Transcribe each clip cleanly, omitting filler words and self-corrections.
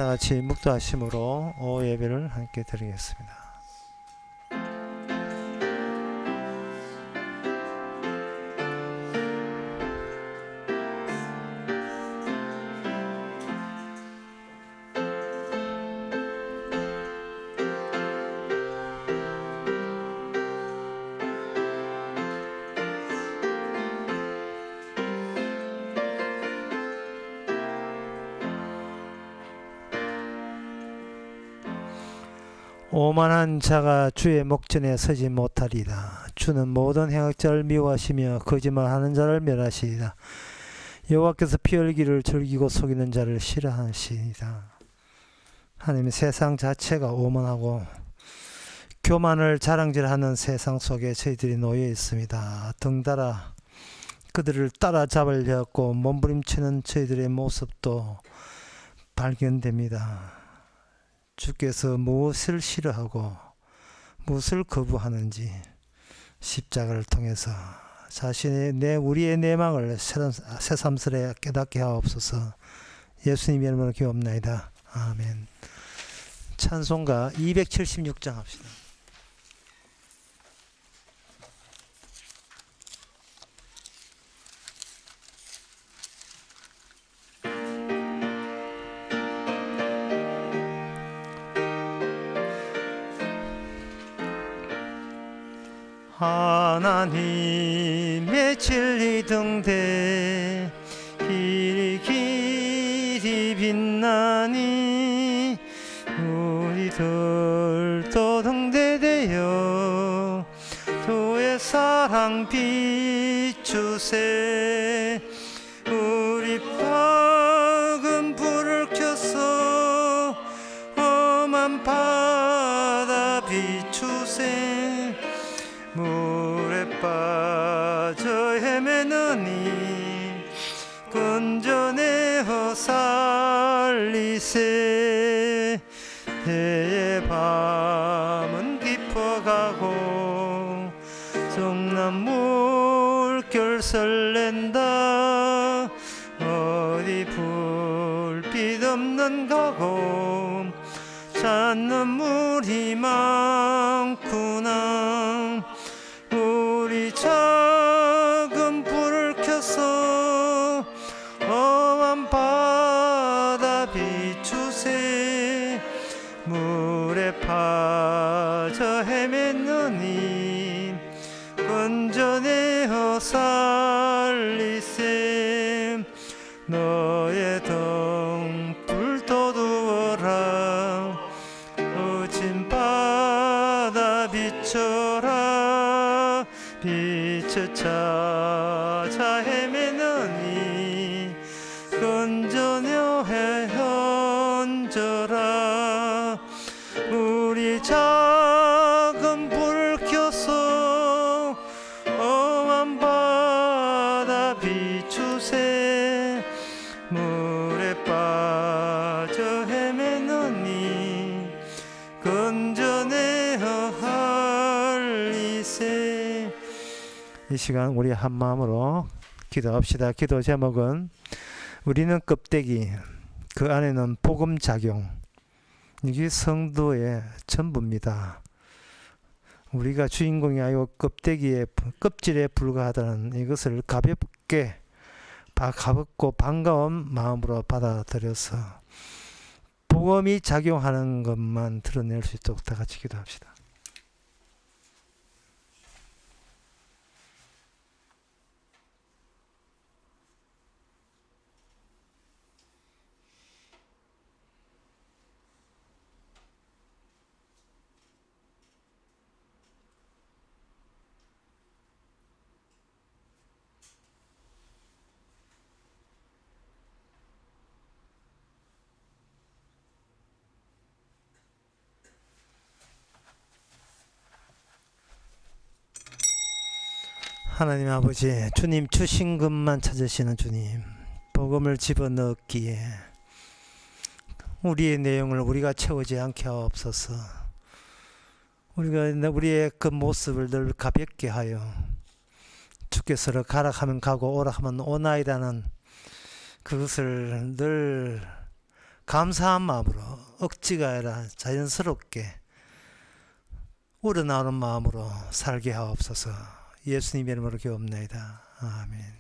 다 같이 묵도하심으로 오후 예배를 함께 드리겠습니다. 오만한 자가 주의 목전에 서지 못하리라. 주는 모든 행악자를 미워하시며 거짓말하는 자를 멸하시리라. 여호와께서 피 흘기를 즐기고 속이는 자를 싫어하시리라. 하나님, 세상 자체가 오만하고 교만을 자랑질하는 세상 속에 저희들이 놓여 있습니다. 덩달아 그들을 따라잡으려 하고 몸부림치는 저희들의 모습도 발견됩니다. 주께서 무엇을 싫어하고 무엇을 거부하는지 십자가를 통해서 우리의 내망을 새삼스레 깨닫게 하옵소서. 예수님 이름으로 기도합나이다. 아멘. 찬송가 276장 합시다. 하나님의 진리 등대 길이 빛나니 우리들도 등대되어 주의 사랑 비추세. 우리 밝은 불을 켜서 험한 바다 비추세. 물에 빠져 헤매느니 건져내어 살리세. 해의 밤은 깊어가고 정난 물결 설렌다. 어디 불빛 없는 가고 찾는 물이 많구나. 우리 작은 불을 켜서 험한 바다 비추세. 물에 빠져 헤맸느니 건져내어 살리세. 너의 등불 돋우어라. 어진 바다 비춰라. 빛을 찾아 헤매느니 건져내어 헤엄져라. 우리 작은 불을 켜서 험한 바다 비추세. 물에 빠져 헤매느니 건져내어 살리세. 이 시간 우리 한 마음으로 기도합시다. 기도 제목은 우리는 껍데기, 그 안에는 복음 작용. 이게 성도의 전부입니다. 우리가 주인공이 아니고 껍질에 불과하다는 이것을 가볍고 반가운 마음으로 받아들여서 복음이 작용하는 것만 드러낼 수 있도록 다 같이 기도합시다. 하나님 아버지, 주님 주신 것만 찾으시는 주님, 복음을 집어넣기에 우리의 내용을 우리가 채우지 않게 하옵소서. 우리의 그 모습을 늘 가볍게 하여 주께서 가라 하면 가고 오라 하면 오나이라는 그것을 늘 감사한 마음으로 억지가 아니라 자연스럽게 우러나오는 마음으로 살게 하옵소서. 예수님 이름으로 기도합나이다. 아멘.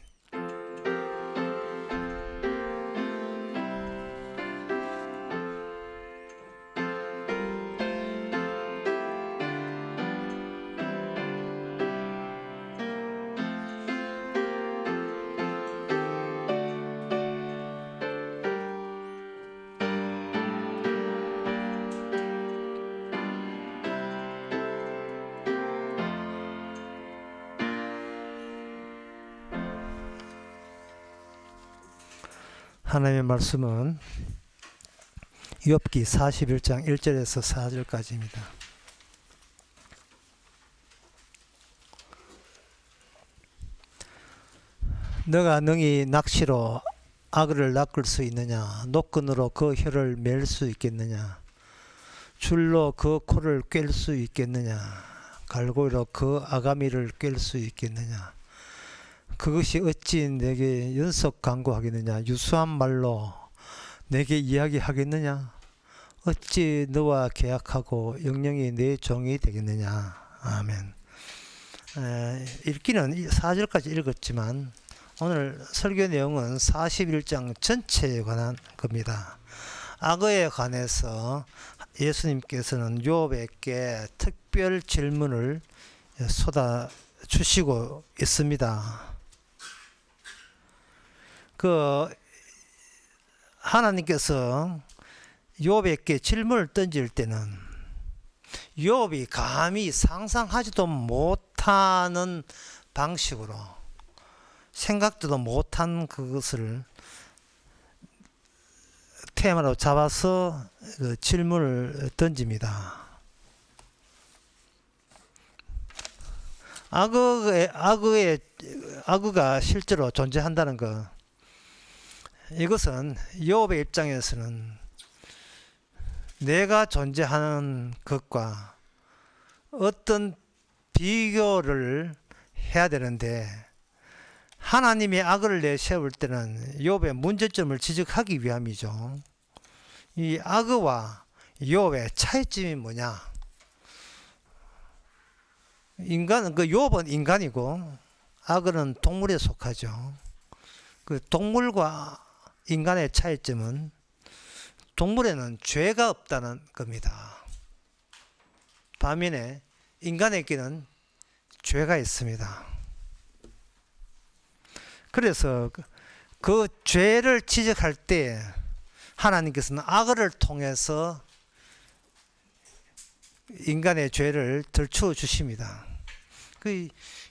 하나님의 말씀은 욥기 41장 1절에서 4절까지입니다. 너가 능히 낚시로 악어를 낚을 수 있느냐? 노끈으로 그 혀를 맬 수 있겠느냐? 줄로 그 코를 꿰 수 있겠느냐? 갈고리로 그 아가미를 꿰 수 있겠느냐? 그것이 어찌 내게 연속 강구하겠느냐? 유수한 말로 내게 이야기하겠느냐? 어찌 너와 계약하고 영영이 내 종이 되겠느냐? 아멘. 읽기는 4절까지 읽었지만 오늘 설교 내용은 41장 전체에 관한 겁니다. 악어에 관해서 예수님께서는 욥에게 특별 질문을 쏟아주시고 있습니다. 하나님께서 욥에게 질문을 던질 때는 욥이 감히 상상하지도 못하는 방식으로 생각도 못한 그것을 테마로 잡아서 그 질문을 던집니다. 악어가 실제로 존재한다는 것, 이것은 욥의 입장에서는 내가 존재하는 것과 어떤 비교를 해야 되는데 하나님이 악을 내세울 때는 욥의 문제점을 지적하기 위함이죠. 이 악어와 욥의 차이점이 뭐냐? 욥은 인간이고 악어는 동물에 속하죠. 그 동물과 인간의 차이점은 동물에는 죄가 없다는 겁니다. 반면에 인간에게는 죄가 있습니다. 그래서 그 죄를 지적할 때 하나님께서는 악어를 통해서 인간의 죄를 들추어 주십니다. 그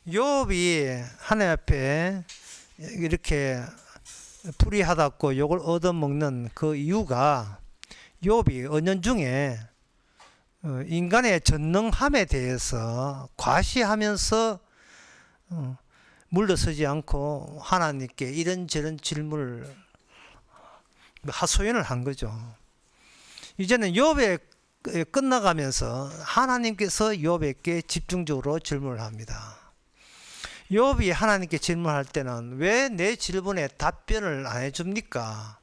욥이 하나님 앞에 이렇게 불의하다고 욕을 얻어먹는 그 이유가 욥이 은연중에 인간의 전능함에 대해서 과시하면서 물러서지 않고 하나님께 이런저런 질문을 하소연을 한 거죠. 이제는 욥에 끝나가면서 하나님께서 욥에게 집중적으로 질문을 합니다. 욥이 하나님께 질문할 때는 왜 내 질문에 답변을 안 해줍니까?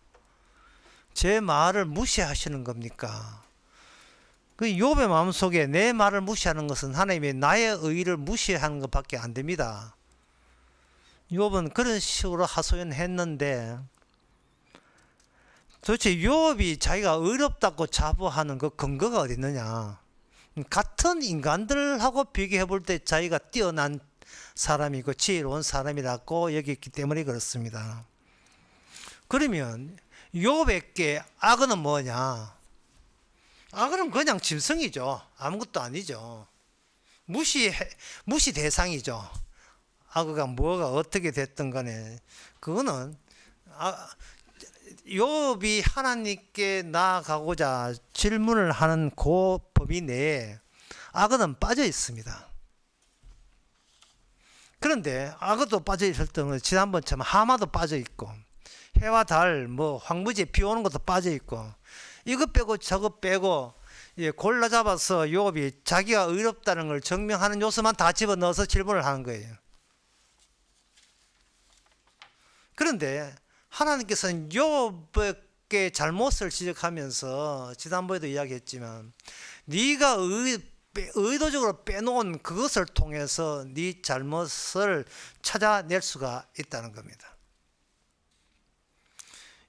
제 말을 무시하시는 겁니까? 그 욥의 마음속에 내 말을 무시하는 것은 하나님의 나의 의의를 무시하는 것밖에 안 됩니다. 욥은 그런 식으로 하소연했는데 도대체 욥이 자기가 의롭다고 자부하는 그 근거가 어디 있느냐? 같은 인간들하고 비교해 볼 때 자기가 뛰어난 사람이고 지혜로운 사람이라고 여겼기 때문에 그렇습니다. 그러면 욥에게 악어는 뭐냐? 악어는 그냥 짐승이죠. 아무것도 아니죠. 무시 대상이죠. 악어가 뭐가 어떻게 됐든 간에 그거는 욥이 하나님께 나아가고자 질문을 하는 그 범위 내에 악어는 빠져 있습니다. 그런데 악어도 빠져 있을 때는 지난번처럼 하마도 빠져 있고 해와 달, 황무지에 비 오는 것도 빠져 있고 이것 빼고 저것 빼고 골라 잡아서 욥이 자기가 의롭다는 걸 증명하는 요소만 다 집어넣어서 질문을 하는 거예요. 그런데 하나님께서는 욥의 악의 잘못을 지적하면서 지난번에도 이야기했지만 네가 의도적으로 빼놓은 그것을 통해서 네 잘못을 찾아낼 수가 있다는 겁니다.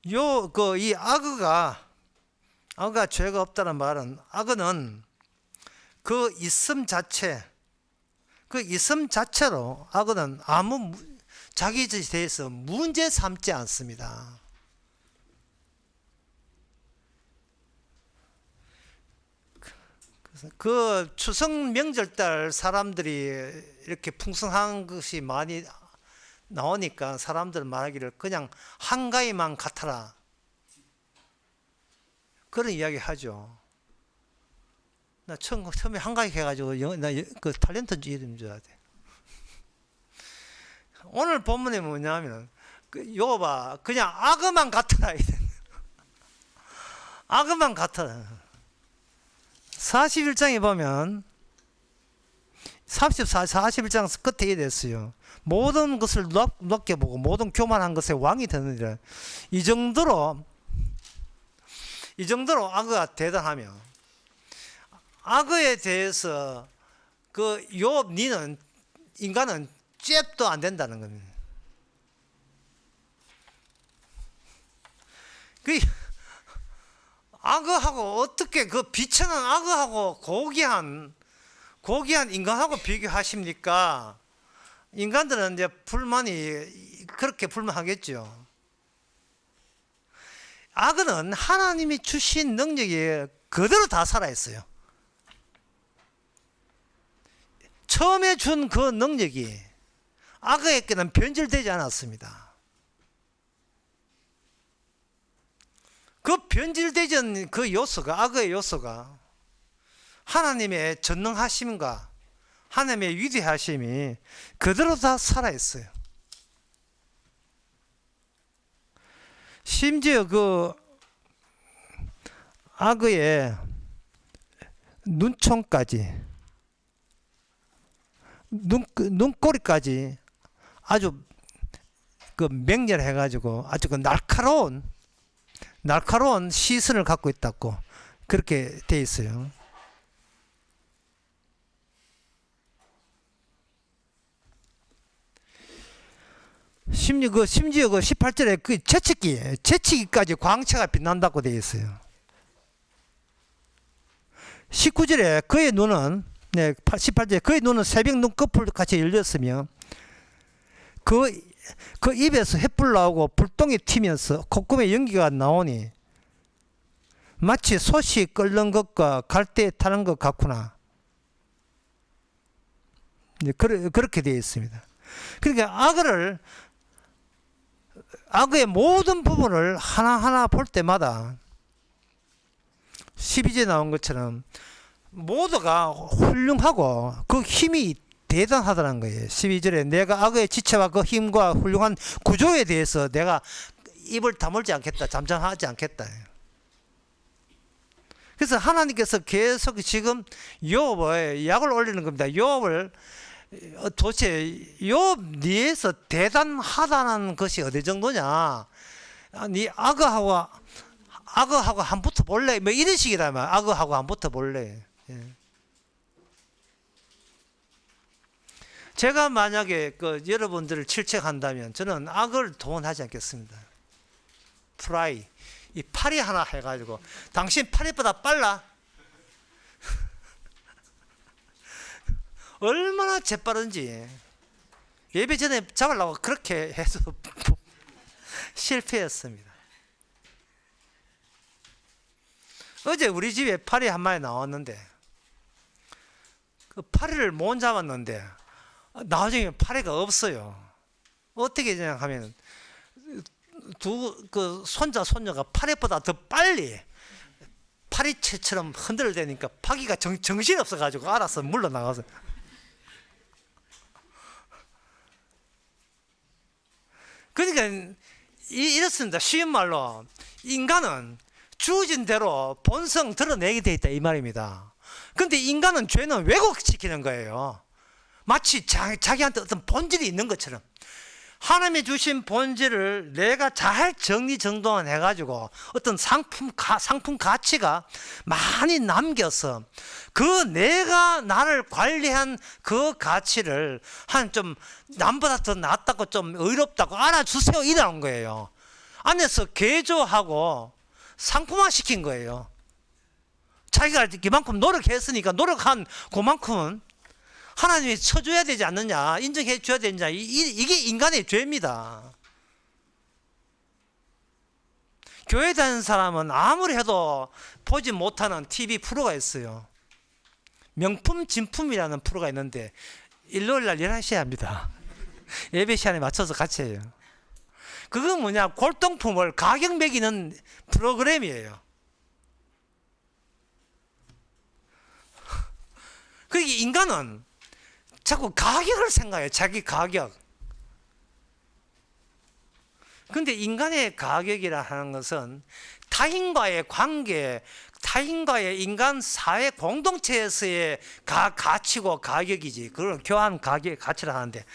이 악어가 죄가 없다는 말은, 악어는 그 있음 자체로 악어는 아무 자기에 대해서 문제 삼지 않습니다. 그 추석 명절 달 사람들이 이렇게 풍성한 것이 많이 나오니까 사람들 말하기를 그냥 한가위만 같아라, 그런 이야기 하죠. 나 처음에 한가위 해가지고 그 탤런트인 줄 알았대. 오늘 본문에 뭐냐면 봐, 그냥 악어만 같아라. 악어만 같아라. 41장에 보면 41장 끝에 이랬어요. 모든 것을 높게 보고 모든 교만한 것에 왕이 되느니라. 이 정도로 악어가 대단하며, 악어에 대해서 니는 인간은 잽도 안 된다는 겁니다. 악어하고 어떻게 비천한 악어하고 고귀한 인간하고 비교하십니까? 인간들은 이제 그렇게 불만하겠죠. 악어는 하나님이 주신 능력이 그대로 다 살아있어요. 처음에 준 그 능력이 악어에게는 변질되지 않았습니다. 그 변질되지 그 요소가, 악어의 요소가 하나님의 전능하심과 하나님의 위대하심이 그대로 다 살아있어요. 심지어 그 악어의 눈총까지, 눈꼬리까지 아주 맹렬해가지고 아주 날카로운 시선을 갖고 있다고 그렇게 돼 있어요. 심지어 18절에 재치기까지 광채가 빛난다고 되어 있어요. 19절에 그의 눈은 18절에 그의 눈은 새벽 눈꺼풀 같이 열렸으며 그 입에서 햇불 나오고 불똥이 튀면서 콧구멍에 연기가 나오니 마치 솥이 끓는 것과 갈대에 타는 것 같구나. 그렇게 되어 있습니다. 그러니까 악어의 모든 부분을 하나하나 볼 때마다 12절에 나온 것처럼 모두가 훌륭하고 그 힘이 대단하다는 거예요. 12절에 내가 악어의 지체와 그 힘과 훌륭한 구조에 대해서 내가 입을 다물지 않겠다, 잠잠하지 않겠다. 그래서 하나님께서 계속 지금 욥에 약을 올리는 겁니다. 욥을 도대체 욥 니에서 대단하다는 것이 어디 정도냐? 니 악어하고 한 붙어 볼래? 뭐 이런 식이라면 악어하고 한 붙어 볼래? 예. 제가 만약에 여러분들을 칠책한다면 저는 악을 동원하지 않겠습니다. 이 팔이 하나 해가지고 당신 팔이보다 빨라? 얼마나 재빠른지. 예배 전에 잡으려고 그렇게 해서 실패했습니다. 어제 우리 집에 파리 한 마리 나왔는데 그 파리를 못 잡았는데 나중에 파리가 없어요. 어떻게 되냐 하면 손녀가 파리보다 더 빨리 파리채처럼 흔들대니까 파기가 정신이 없어가지고 알아서 물러나가서. 그러니까 이렇습니다. 쉬운 말로 인간은 주어진 대로 본성 드러내게 돼 있다 이 말입니다. 그런데 인간은 죄는 왜곡시키는 거예요. 마치 자기한테 어떤 본질이 있는 것처럼. 하나님이 주신 본질을 내가 잘 정리정돈 해가지고 어떤 상품 가치가 많이 남겨서 그 내가 나를 관리한 그 가치를 한 좀 남보다 더 낫다고 좀 의롭다고 알아주세요 이런 거예요. 안에서 개조하고 상품화 시킨 거예요. 자기가 이만큼 노력했으니까 노력한 그만큼은 하나님이 쳐줘야 되지 않느냐, 인정해 줘야 되느냐, 이게 인간의 죄입니다. 교회 다니는 사람은 아무리 해도 보지 못하는 TV 프로가 있어요. 명품 진품이라는 프로가 있는데 일요일날 11시에 합니다. 예배 시간에 맞춰서 같이 해요. 그건 뭐냐, 골동품을 가격 매기는 프로그램이에요. 그러니까 인간은 자꾸 가격을 생각해요. 자기 가격. 근데 인간의 가격이라 하는 것은 타인과의 관계, 타인과의 인간 사회 공동체에서의 가치고 가격이지. 그걸 교환 가치라 하는데,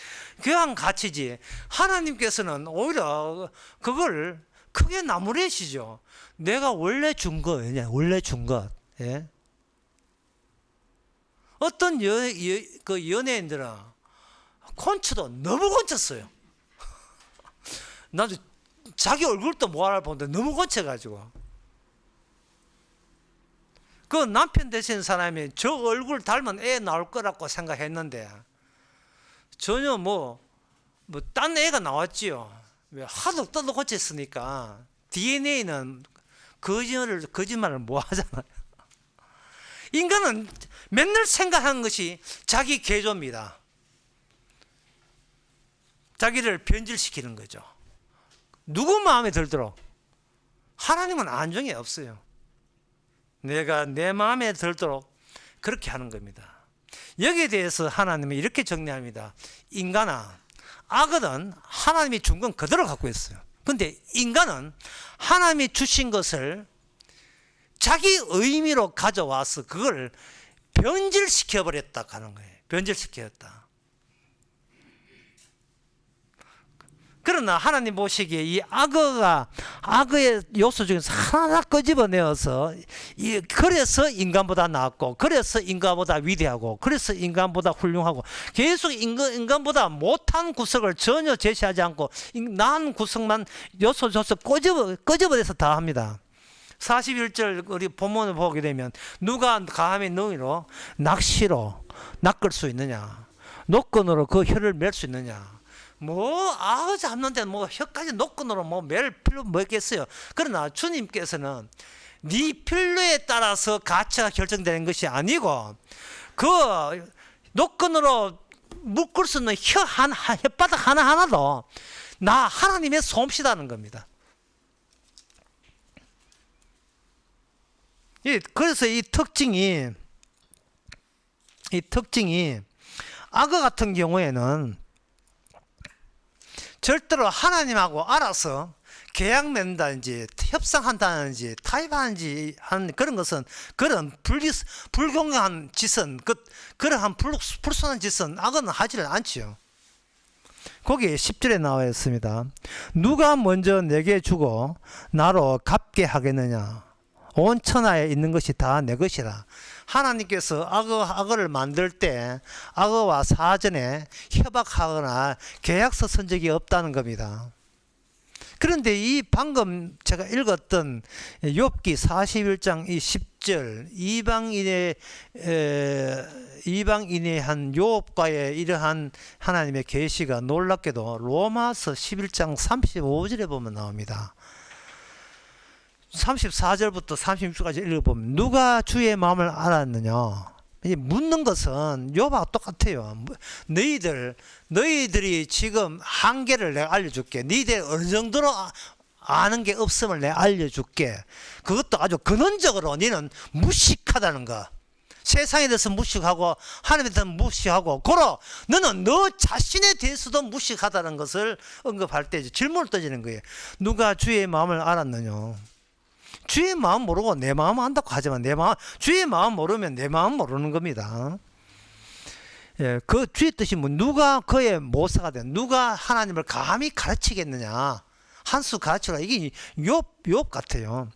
교환 가치지. 하나님께서는 오히려 그걸 크게 나무래시죠. 내가 원래 준 거냐, 원래 준 것. 예? 어떤 그 연예인들은 콘츠도 너무 콘쳤어요. 나도 자기 얼굴도 못 알아보는데 너무 콘쳐가지고. 그 남편 되신 사람이 저 얼굴 닮은 애 나올 거라고 생각했는데 전혀 딴 애가 나왔지요. 하도 떠도 고쳤으니까 DNA는 거짓말을 뭐 하잖아요. 인간은 맨날 생각하는 것이 자기 개조입니다. 자기를 변질시키는 거죠. 누구 마음에 들도록. 하나님은 안정이 없어요. 내가 내 마음에 들도록 그렇게 하는 겁니다. 여기에 대해서 하나님은 이렇게 정리합니다. 인간아, 악은 하나님이 준 건 그대로 갖고 있어요. 근데 인간은 하나님이 주신 것을 자기 의미로 가져와서 그걸 변질시켜버렸다 하는 거예요. 변질시켰다. 그러나 하나님 보시기에 이 악의 요소 중에서 하나 끄집어내어서 그래서 인간보다 낫고, 그래서 인간보다 위대하고, 그래서 인간보다 훌륭하고, 계속 인간보다 못한 구석을 전혀 제시하지 않고 나은 구석만 요소 끄집어내서 다 합니다. 41절 우리 본문을 보게 되면 누가 감히 너희로 낚시로 낚을 수 있느냐, 노끈으로 그 혀를 맬 수 있느냐. 악어 잡는데 혀까지 노끈으로 맬 필요 뭐겠어요. 그러나 주님께서는 네 필요에 따라서 가치가 결정되는 것이 아니고 그 노끈으로 묶을 수 있는 혓바닥 하나하나도 나 하나님의 솜씨라는 겁니다. 그래서 이 특징이 악어 같은 경우에는 절대로 하나님하고 알아서 계약 맺는다든지 협상한다든지 타협하는지 하는 그런 것은, 그런 불공정한 짓은, 그러한 불순한 짓은 악어는 하지를 않지요. 거기 10절에 나와 있습니다. 누가 먼저 내게 주고 나로 갚게 하겠느냐. 온 천하에 있는 것이 다 내 것이라. 하나님께서 악어를 만들 때 악어와 사전에 협약하거나 계약서 쓴 적이 없다는 겁니다. 그런데 이 방금 제가 읽었던 욥기 41장 이 10절 이방인의 한 욥과의 이러한 하나님의 계시가 놀랍게도 로마서 11장 35절에 보면 나옵니다. 34절부터 36절까지 읽어보면 누가 주의 마음을 알았느냐. 묻는 것은 욥하고 똑같아요. 너희들이 지금 한계를 내가 알려줄게. 너희들이 어느 정도로 아는 게 없음을 내가 알려줄게. 그것도 아주 근원적으로 너는 무식하다는 거. 세상에 대해서 무식하고 하나님에 대해서 무식하고, 너는 너 자신에 대해서도 무식하다는 것을 언급할 때 질문을 던지는 거예요. 누가 주의 마음을 알았느냐. 주의 마음 모르고 내 마음 안다고 하지만 주의 마음 모르면 내 마음 모르는 겁니다. 예, 그 주의 뜻이 뭐 누가 그의 모사가 돼? 누가 하나님을 감히 가르치겠느냐? 한 수 가르치라. 이게 욥 같아요.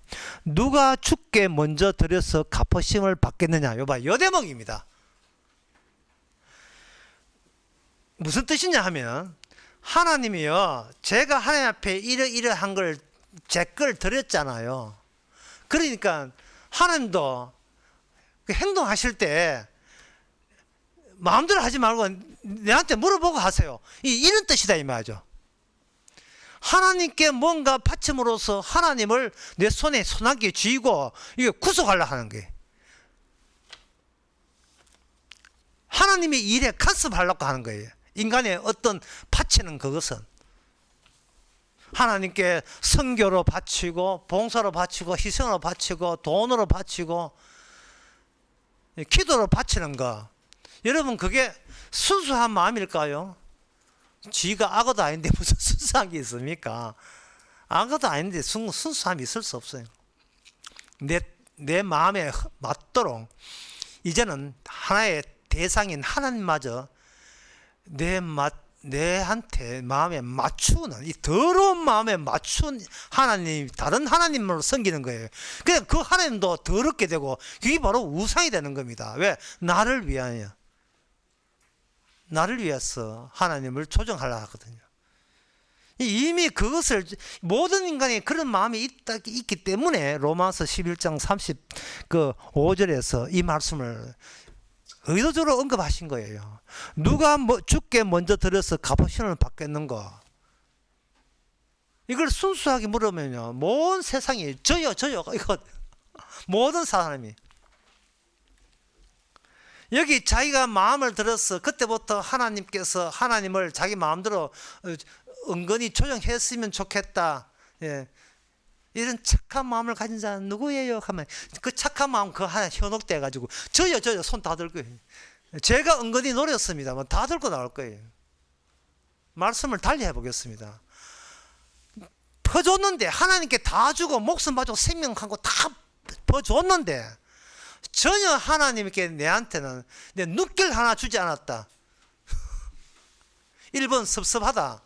누가 주께 먼저 드려서 갚으심을 받겠느냐? 요봐, 요 대목입니다. 무슨 뜻이냐 하면 하나님이요, 제가 하나님 앞에 이러한 걸 제 걸 드렸잖아요. 그러니까 하나님도 그 행동하실 때 마음대로 하지 말고 내한테 물어보고 하세요. 이런 뜻이다 이 말이죠. 하나님께 뭔가 바침으로써 하나님을 내 손에 소나기에 쥐고 이게 구속하려 하는 거예요. 하나님의 일에 간섭하려고 하는 거예요. 인간의 어떤 바치는 그것은 하나님께 선교로 바치고 봉사로 바치고 희생으로 바치고 돈으로 바치고 기도로 바치는 거, 여러분 그게 순수한 마음일까요? 지가 악어도 아닌데 무슨 순수한 게 있습니까? 악어도 아닌데 순수함이 있을 수 없어요. 내 마음에 맞도록 이제는 하나의 대상인 하나님마저 내한테 마음에 맞추는, 이 더러운 마음에 맞춘 하나님, 다른 하나님으로 섬기는 거예요. 그냥 그 하나님도 더럽게 되고 그게 바로 우상이 되는 겁니다. 왜? 나를 위하여, 나를 위해서 하나님을 조정하려 하거든요. 이미 그것을 모든 인간이 그런 마음이 있기 때문에 로마서 11장 35절에서 이 말씀을 의도적으로 언급하신 거예요. 누가 주께 먼저 드려서 갚으심을 받겠는가? 이걸 순수하게 물으면요, 모든 세상이 저요 이거 모든 사람이 여기 자기가 마음을 들어서 그때부터 하나님께서 하나님을 자기 마음대로 은근히 조정했으면 좋겠다. 예. 이런 착한 마음을 가진 자는 누구예요? 하면 그 착한 마음 그 하나 현혹돼 가지고 저요 손 다 들고, 제가 은근히 노렸습니다. 다 들고 나올 거예요. 말씀을 달리 해보겠습니다. 퍼줬는데 하나님께 다 주고 목숨 바치고 생명하고 다 퍼줬는데 전혀 하나님께 내한테는 내 눕길 하나 주지 않았다. 1번 섭섭하다,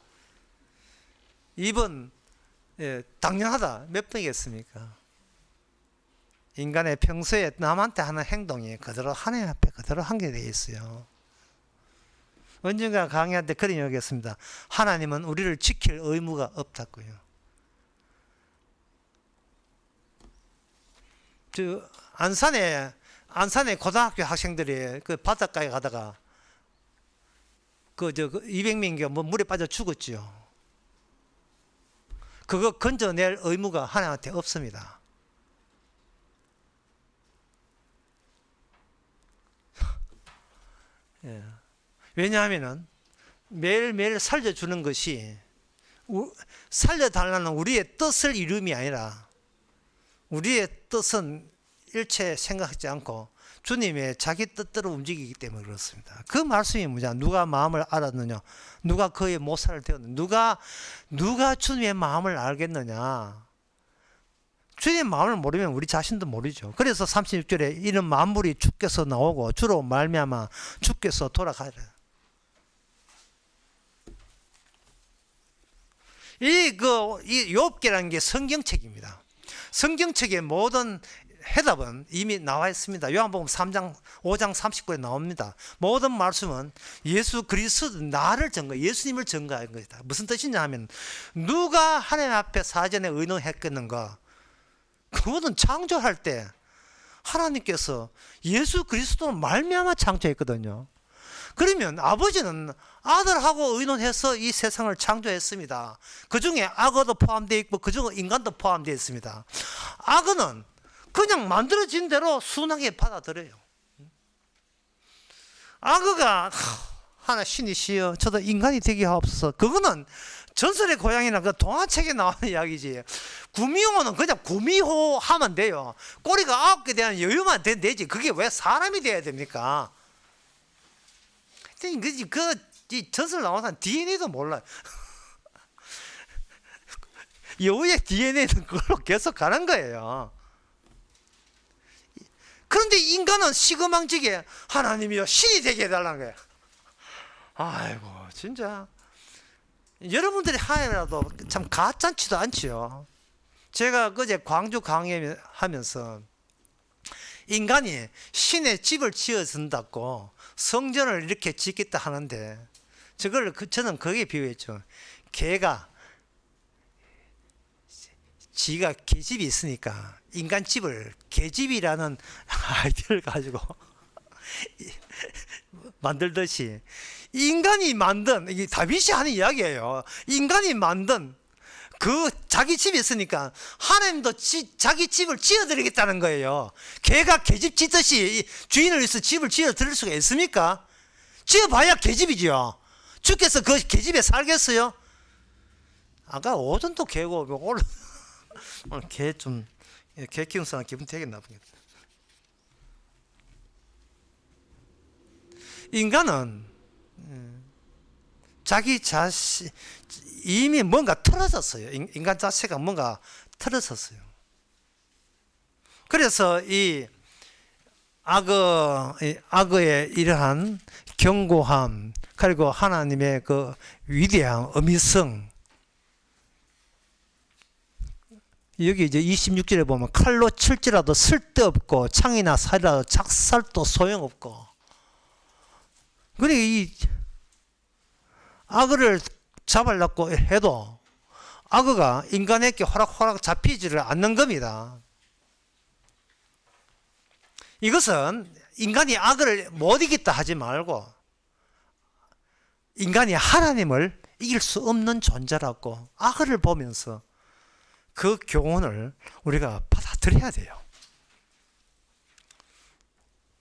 2번 당연하다. 몇 번이겠습니까? 인간의 평소에 남한테 하는 행동이 그대로 하나님 앞에 그대로 한게 되어 있어요. 언젠가 강의할 때 그런 얘기했습니다. 하나님은 우리를 지킬 의무가 없다고요. 안산에 고등학교 학생들이 그 바닷가에 가다가 그 200명이 물에 빠져 죽었지요. 그거 건져낼 의무가 하나님한테 없습니다. 예. 왜냐하면 매일매일 살려주는 것이 살려달라는 우리의 뜻을 이룸이 아니라 우리의 뜻은 일체 생각하지 않고 주님의 자기 뜻대로 움직이기 때문에 그렇습니다. 그 말씀이 뭐냐? 누가 마음을 알았느냐? 누가 그의 모사를 되었느냐? 누가 주님의 마음을 알겠느냐? 주님의 마음을 모르면 우리 자신도 모르죠. 그래서 36절에 이는 만물이 주께서 나오고 주로 말미암아 주께서 돌아가리라. 이 욥기라는 게 성경책입니다. 성경책의 모든 해답은 이미 나와 있습니다. 요한복음 5장 39에 나옵니다. 모든 말씀은 예수 그리스도 나를 예수님을 증거한 것이다. 무슨 뜻이냐 하면 누가 하나님 앞에 사전에 의논했겠는가? 그것은 창조할 때 하나님께서 예수 그리스도로 말미암아 창조했거든요. 그러면 아버지는 아들하고 의논해서 이 세상을 창조했습니다. 그 중에 악어도 포함되어 있고 그 중에 인간도 포함되어 있습니다. 악어는 그냥 만들어진 대로 순하게 받아들여요. 악어가 하나 신이시여 저도 인간이 되게 하옵소서. 그거는 전설의 고양이나 그 동화책에 나오는 이야기지. 구미호는 그냥 구미호 하면 돼요. 꼬리가 9개 되는 여유만 되지. 그게 왜 사람이 돼야 됩니까? 이 전설 나오는 DNA도 몰라요. 여우의 DNA는 그걸로 계속 가는 거예요. 그런데 인간은 시그망지게 하나님이여 신이 되게 해달라는 거예요. 아이고 진짜 여러분들이 하나라도 참 가짠치도 않지요. 제가 그제 광주 강의하면서 인간이 신의 집을 지어준다고 성전을 이렇게 짓겠다 하는데 저는 거기에 비유했죠. 개가 지가 개집이 있으니까 인간 집을 개집이라는 아이디어를 가지고 만들듯이 인간이 만든, 이게 다윗이 하는 이야기예요. 인간이 만든 그 자기 집이 있으니까 하나님도 자기 집을 지어드리겠다는 거예요. 개가 개집 짓듯이 주인을 위해서 집을 지어드릴 수가 있습니까? 지어봐야 개집이죠. 주께서 그 개집에 살겠어요? 아까 오전도 개고 오늘 개 키우는 사람 기분 되게 나쁘겠다. 인간은 자기 자신 이미 뭔가 틀어졌어요. 인간 자체가 뭔가 틀어졌어요. 그래서 이 악의 이러한 견고함 그리고 하나님의 그 위대한 어미성, 여기 이제 26절에 보면 칼로 칠지라도 쓸데없고 창이나 살이라도 작살도 소용없고, 그러니까 이 악어를 잡으려고 해도 악어가 인간에게 호락호락 잡히지를 않는 겁니다. 이것은 인간이 악어를 못 이겼다 하지 말고 인간이 하나님을 이길 수 없는 존재라고 악어를 보면서 그 교훈을 우리가 받아들여야 돼요.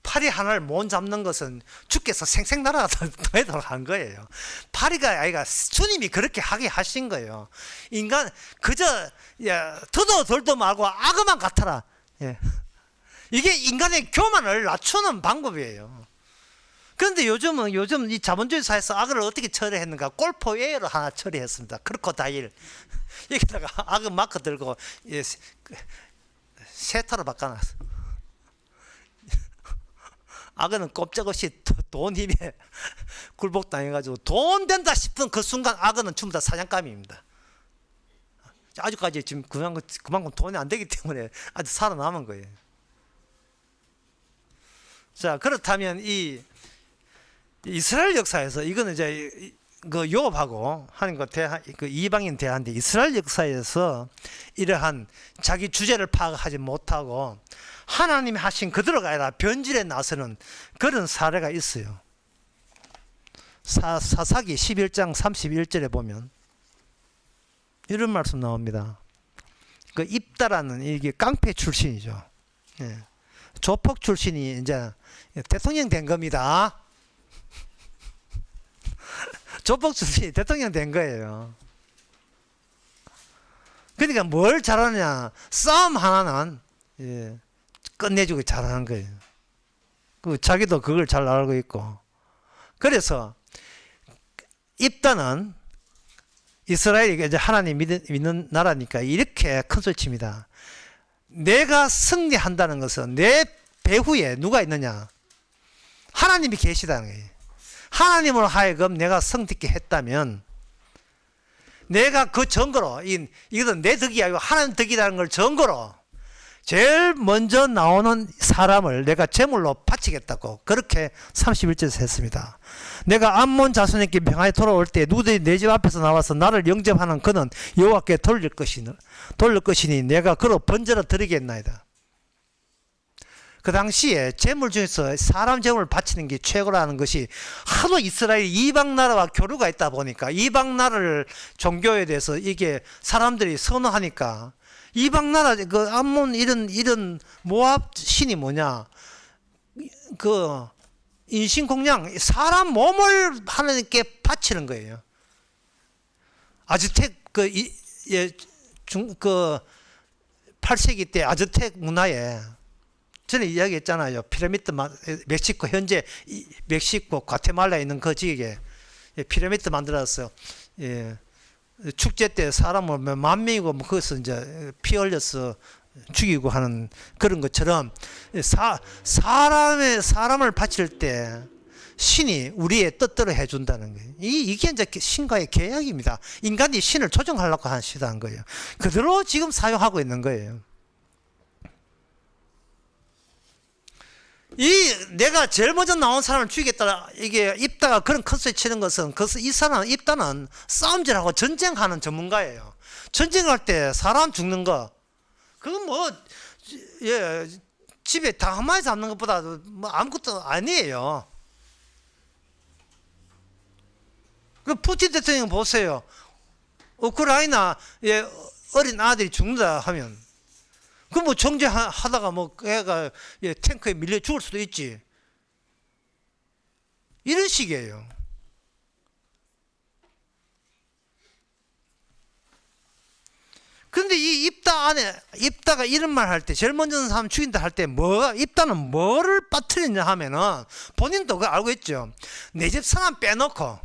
파리 하나를 못 잡는 것은 주께서 생생 날아가도록 한 거예요. 파리가 아니라 주님이 그렇게 하게 하신 거예요. 인간 그저 더도 덜도 말고 악어만 같아라. 이게 인간의 교만을 낮추는 방법이에요. 그런데 요즘 이 자본주의 사회에서 악어를 어떻게 처리했는가? 골프웨어로 하나 처리했습니다. 크로코다일. 여기다가 악어 마크 들고 세타로 바꿔놨어. 악어는 꼼짝없이 돈 힘에 굴복당해가지고 돈 된다 싶은 그 순간 악어는 전부 다 사냥감입니다. 아직까지 지금 그만큼 돈이 안 되기 때문에 아직 살아남은 거예요. 자, 그렇다면 이 이스라엘 역사에서 이거는 이제 그 욥하고 하나님과 그 이방인 대화인데, 이스라엘 역사에서 이러한 자기 주제를 파악하지 못하고 하나님이 하신 그대로가 아니라 변질에 나서는 그런 사례가 있어요. 사사기 11장 31절에 보면 이런 말씀 나옵니다. 그 입다라는 이게 깡패 출신이죠. 조폭 출신이 이제 대통령 된 겁니다. 조폭 출신이 대통령 된 거예요. 그러니까 뭘 잘하느냐? 싸움 하나는 끝내주고 잘하는 거예요. 자기도 그걸 잘 알고 있고. 그래서 입다는 이스라엘이 이제 하나님 믿는 나라니까 이렇게 큰 소리 칩니다. 내가 승리한다는 것은 내 배후에 누가 있느냐? 하나님이 계시다는 거예요. 하나님으로 하여금 내가 성짓게 했다면 내가 그 증거로, 이것은 내 덕이 아니고 하나님 덕이라는 걸 증거로 제일 먼저 나오는 사람을 내가 제물로 바치겠다고 그렇게 31절에서 했습니다. 내가 암몬 자손에게 평안히 돌아올 때 누구들이 내 집 앞에서 나와서 나를 영접하는 그는 여호와께 돌릴 것이니 내가 그로 번제로 드리겠나이다. 그 당시에 제물 중에서 사람 제물을 바치는 게 최고라는 것이 하도 이스라엘 이방 나라와 교류가 있다 보니까 이방 나라를 종교에 대해서 이게 사람들이 선호하니까 이방 나라 그 암몬 이런 모압 신이 뭐냐, 그 인신공양 사람 몸을 하나님께 바치는 거예요. 아즈텍 그 8세기 때 아즈텍 문화에 전에 이야기했잖아요. 피라미드 멕시코 현재 멕시코 과테말라에 있는 그 지역에 피라미드 만들었어요. 축제 때 사람을 만 명이고 뭐 거기서 이제 피 흘려서 죽이고 하는 그런 것처럼 사람을 바칠 때 신이 우리의 뜻대로 해준다는 거예요. 이게 이제 신과의 계약입니다. 인간이 신을 조정하려고 한 시도한 거예요. 그대로 지금 사용하고 있는 거예요. 내가 제일 먼저 나온 사람을 죽이겠다, 이게 입다가 그런 컨셉 치는 것은, 이 사람, 입다는 싸움질하고 전쟁하는 전문가예요. 전쟁할 때 사람 죽는 거, 그건 뭐, 집에 닭 한 마리 잡는 것보다 뭐 아무것도 아니에요. 그 푸틴 대통령 보세요. 우크라이나 어린 아들이 죽는다 하면, 그 뭐 정죄하다가 뭐 애가 탱크에 밀려 죽을 수도 있지. 이런 식이에요. 그런데 이 입다가 이런 말 할 때, 제일 먼저 사람 죽인다 할 때, 입다는 뭐를 빠뜨리냐 하면은, 본인도 그거 알고 있죠. 내 집 사람 빼놓고,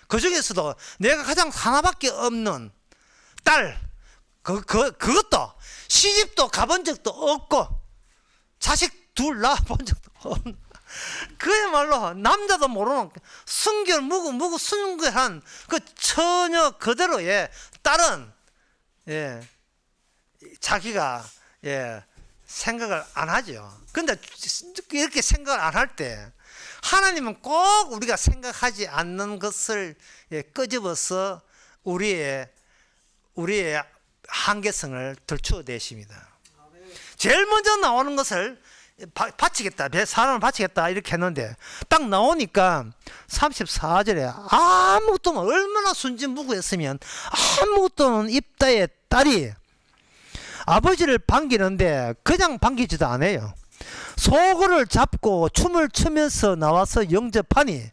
그 중에서도 내가 가장 하나밖에 없는 딸, 그것도 시집도 가본 적도 없고, 자식 둘 낳아본 적도 없는, 그야말로 남자도 모르는 순결한 그 처녀 그대로의 딸은, 자기가 생각을 안 하죠. 근데 이렇게 생각을 안 할 때, 하나님은 꼭 우리가 생각하지 않는 것을 끄집어서 우리의 한계성을 들추어내십니다. 제일 먼저 나오는 것을 바치겠다, 사람을 바치겠다 이렇게 했는데, 딱 나오니까 34절에 아무것도 없는, 얼마나 순진무구했으면 아무것도 없는 입다의 딸이 아버지를 반기는데 그냥 반기지도 않아요. 소굴을 잡고 춤을 추면서 나와서 영접하니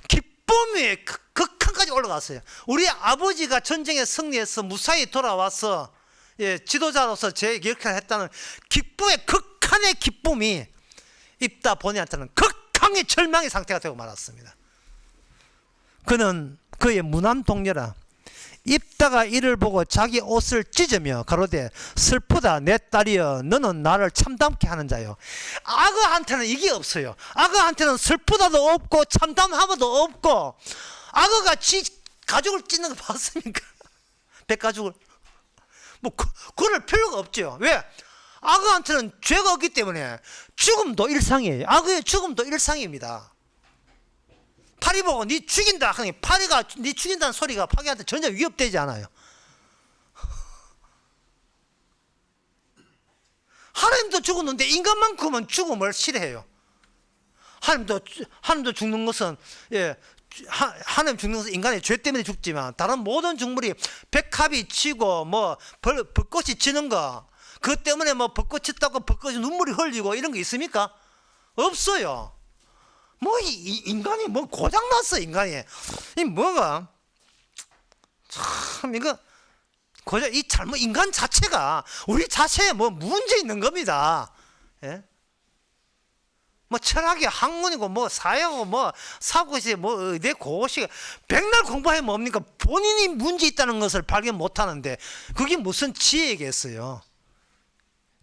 기쁨이 극한까지 올라갔어요. 우리 아버지가 전쟁에 승리해서 무사히 돌아와서 지도자로서 제 역할을 했다는 기쁨의 극한의 기쁨이 입다 보니한테는 극한의 절망의 상태가 되고 말았습니다. 그는 그의 무난 동료라 입다가 이를 보고 자기 옷을 찢으며 가로되 슬프다 내 딸이여 너는 나를 참담케 하는 자요. 악어한테는 이게 없어요. 악어한테는 슬프다도 없고 참담함도 없고, 악어가 가죽을 찢는 거 봤습니까? 백가죽을. 뭐 그럴 필요가 없죠. 왜? 악어한테는 죄가 없기 때문에 죽음도 일상이에요. 악어의 죽음도 일상입니다. 파리 보고 니 죽인다 하니 파리가 니 죽인다는 소리가 파리한테 전혀 위협되지 않아요. 하나님도 죽었는데 인간만큼은 죽음을 싫어해요. 하나님도 죽는 것은 하나님 죽는 것은 인간의 죄 때문에 죽지만, 다른 모든 죽물이 백합이 치고 뭐 벚꽃이 치는 거, 그 때문에 뭐 벚꽃 쳤다고 벚꽃이 눈물이 흘리고 이런 거 있습니까? 없어요. 뭐 인간이 뭐 고장났어. 인간이 이 뭐가 참 이거 고장, 이 잘못, 인간 자체가 우리 자체에 뭐 문제 있는 겁니다. 뭐 철학이 학문이고 뭐 사회고 뭐 사고시 뭐 의대 고시 백날 공부해 뭡니까? 본인이 문제 있다는 것을 발견 못하는데 그게 무슨 지혜겠어요?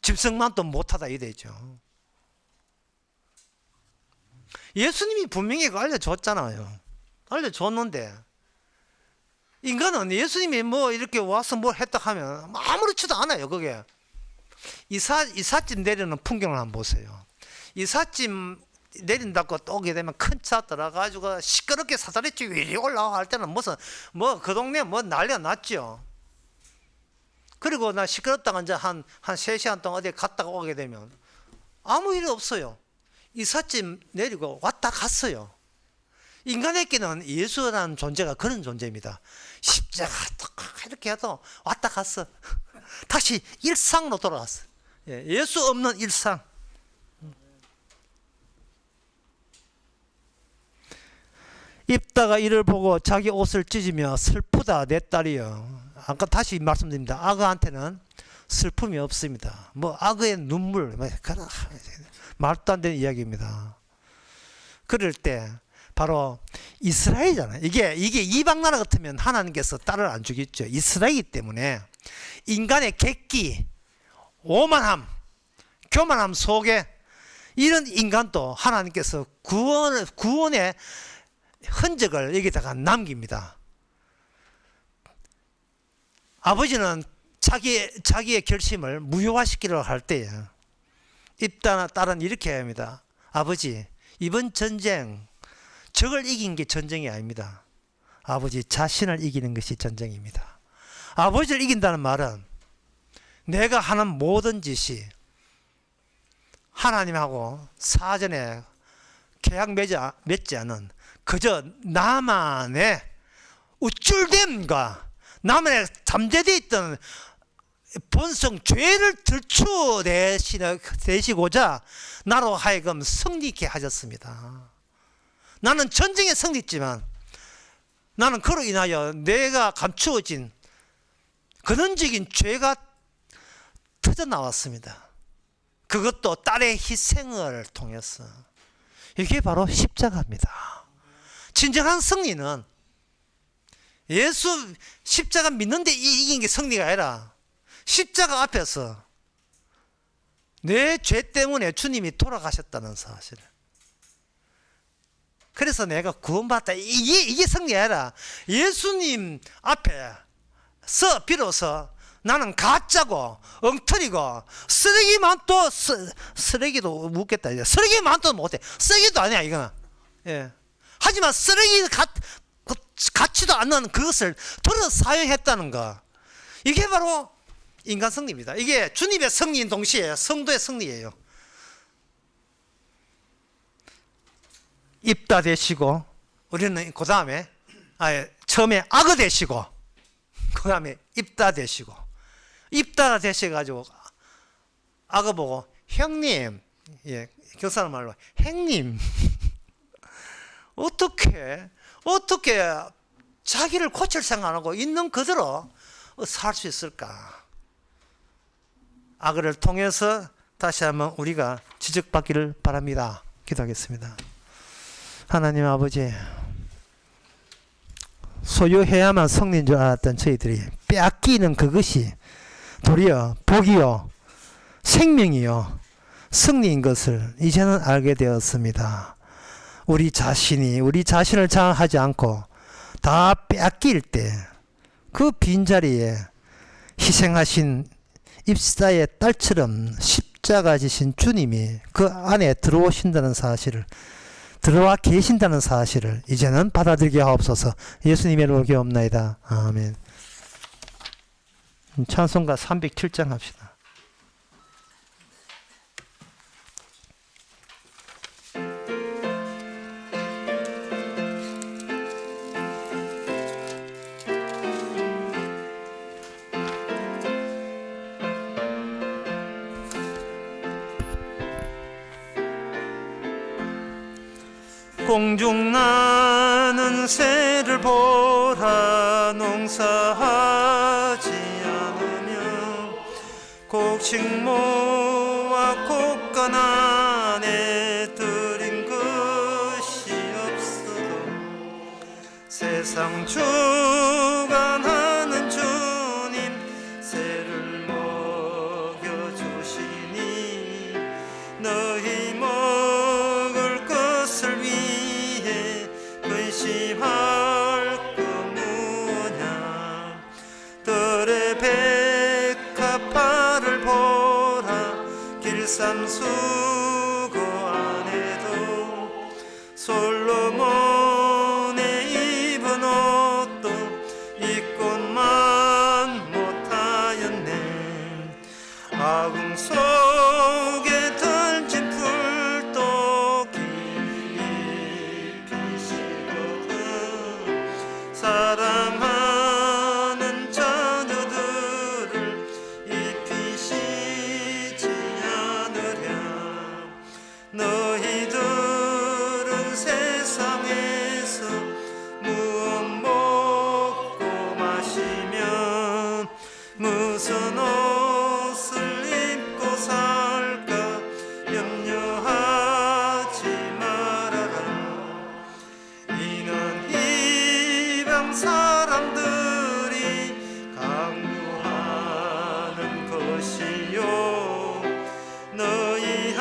집성만 또 못하다 이 되죠. 예수님이 분명히 알려줬잖아요. 알려줬는데 인간은 예수님이 뭐 이렇게 와서 뭘 했다 하면 아무렇지도 않아요. 그게 이삿짐 내리는 풍경을 한번 보세요. 이삿짐 내린다고 또 오게 되면 큰 차 들어가지고 시끄럽게 사다리째 위리 올라와 할 때는 무슨 뭐 그 동네 뭐 난리가 났죠. 그리고 나 시끄럽다가 이제 한 3시간 동안 어디 갔다가 오게 되면 아무 일이 없어요. 이삿짐 내리고 왔다 갔어요. 인간에게는 예수라는 존재가 그런 존재입니다. 십자가 이렇게 해도 왔다 갔어. 다시 일상으로 돌아갔어. 예수 없는 일상. 입다가 이를 보고 자기 옷을 찢으며 슬프다 내 딸이여. 아까 다시 말씀드립니다. 악어한테는 슬픔이 없습니다. 뭐 악어의 눈물, 말도 안 되는 이야기입니다. 그럴 때 바로 이스라엘이잖아요. 이게 이방 나라 같으면 하나님께서 딸을 안 주겠죠. 이스라엘이기 때문에 인간의 객기, 오만함, 교만함 속에 이런 인간도 하나님께서 구원의 흔적을 여기다가 남깁니다. 아버지는 자기의 결심을 무효화시키려고 할 때에 입다나 딸은 이렇게 합니다. 아버지, 이번 전쟁 적을 이긴 게 전쟁이 아닙니다. 아버지 자신을 이기는 것이 전쟁입니다. 아버지를 이긴다는 말은 내가 하는 모든 짓이 하나님하고 사전에 계약 맺지 않은 그저 나만의 우쭐됨과 나만의 잠재되어 있던 본성 죄를 들추내시고자 나로 하여금 승리케 하셨습니다. 나는 전쟁에 승리했지만 나는 그로 인하여 내가 감추어진 근원적인 죄가 터져 나왔습니다. 그것도 딸의 희생을 통해서. 이게 바로 십자가입니다. 진정한 승리는 예수 십자가 믿는데 이긴 게 승리가 아니라 십자가 앞에서 내 죄 때문에 주님이 돌아가셨다는 사실. 그래서 내가 구원받았다. 이게 승리가 아니라 예수님 앞에서 비로소 나는 가짜고 엉터리고 쓰레기만 또 쓰레기도 묻겠다. 쓰레기만 또 못해. 쓰레기도 아니야 이거는. 예. 하지만 쓰레기 같지도 않는 그것을 들어 사용했다는 거. 이게 바로 인간 승리입니다. 이게 주님의 승리인 동시에 성도의 승리예요. 입다 되시고 우리는 그 다음에 처음에 악어 되시고 그 다음에 입다 되시고 입다 되셔가지고 악어 보고 형님, 예, 교사는 말로 행님 어떻게 자기를 고칠 생각 안 하고 있는 그대로 살 수 있을까? 악어를 통해서 다시 한번 우리가 지적받기를 바랍니다. 기도하겠습니다. 하나님 아버지, 소유해야만 승리인 줄 알았던 저희들이 빼앗기는 그것이 도리어 복이요 생명이요 승리인 것을 이제는 알게 되었습니다. 우리 자신을 장악하지 않고 다 빼앗길 때 그 빈자리에 희생하신 입사의 딸처럼 십자가 지신 주님이 그 안에 들어와 계신다는 사실을 이제는 받아들이게 하옵소서. 예수님의 이름으로 기도옵나이다. 아멘. 찬송가 307장 합시다. 공중 나는 새를 보라 농사하지 않으며 곡식모와 곡간 안에 들인 것이 없어도 세상 주관하는 주님 새를 먹여주시니 너희 먹을 것을 위해 근심할 것 무엇냐 들의 백합화를 보라 길쌈수고 안에도 솔로몬의 입은 옷도 입고만 못하였네 아궁 속에 던진 풀도 깊이시거든 사랑하는 자녀들을 입히시지 않으랴 너희들은 세상에서 무엇 먹고 마시면 무슨 옷을 입고 살까 염려하지 말아라 이는 이방 사람들이 강구하는 것이요 너희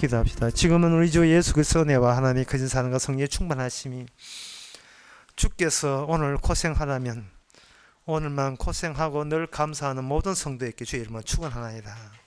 기도합시다. 지금은 우리 주 예수 그리스도의 은혜와 하나님의 거짓 사랑과 성령의 충만하심이 주께서 오늘 고생하다면 오늘만 고생하고 늘 감사하는 모든 성도에게 주의 이름으로 축원하나이다.